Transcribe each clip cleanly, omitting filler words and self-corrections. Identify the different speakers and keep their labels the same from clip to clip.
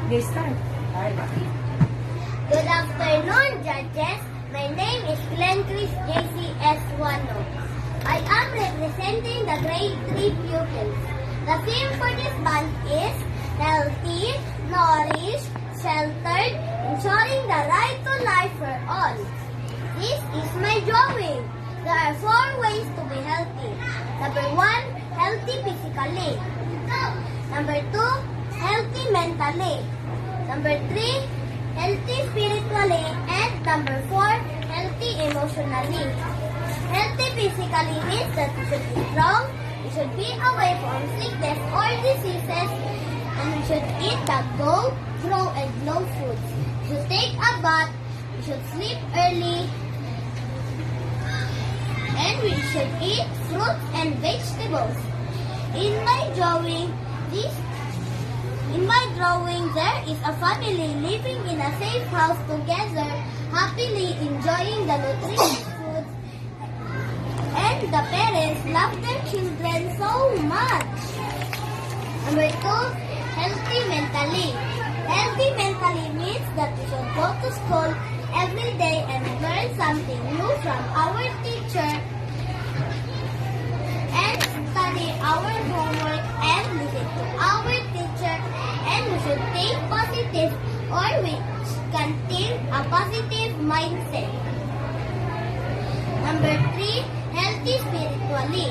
Speaker 1: Okay, start.
Speaker 2: Good afternoon, judges. My name is Glenn Chris JCS Wano. I am representing the grade 3 pupils. The theme for this month is healthy, nourished, sheltered, ensuring the right to life for all. This is my drawing. There are 4 ways to be healthy. Number 1, healthy physically. Number 2, healthy mentally. Number 3, healthy spiritually. And number 4, healthy emotionally. Healthy physically means that we should be strong, we should be away from sickness or diseases, and we should eat the grow and glow foods. We should take a bath, we should sleep early, and we should eat fruits and vegetables. In my drawing, there is a family living in a safe house together, happily enjoying the nutritious foods, and the parents love their children so much. Number 2, healthy mentally. Healthy mentally means that we should go to school every day and learn something new from our teacher, and study our homework and listen to our teacher, and we should think positive or we can think a positive mindset. Number 3, healthy spiritually.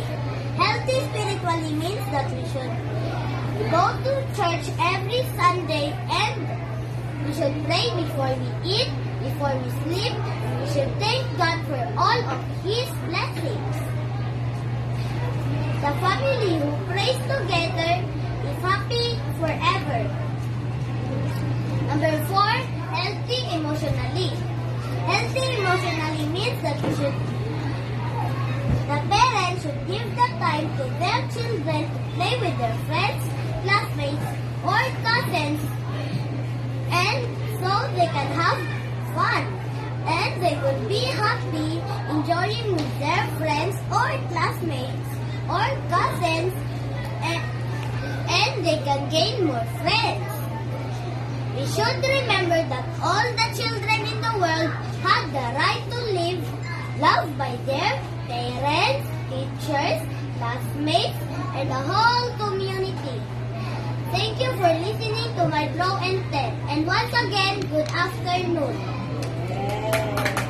Speaker 2: Healthy spiritually means that we should go to church every Sunday and we should pray before we eat, before we sleep. We should thank God for all of His blessings. The family who prays together is happy forever. Number 4, healthy emotionally. Healthy emotionally means that the parents should give the time to their children to play with their friends, classmates, or cousins, and so they can have fun. And they will be happy enjoying with their friends or classmates or cousins, and they can gain more friends. We should remember that all the children in the world have the right to live loved by their parents, teachers, classmates, and the whole community. Thank you for listening to my draw and tell. And once again, good afternoon.
Speaker 1: Yes.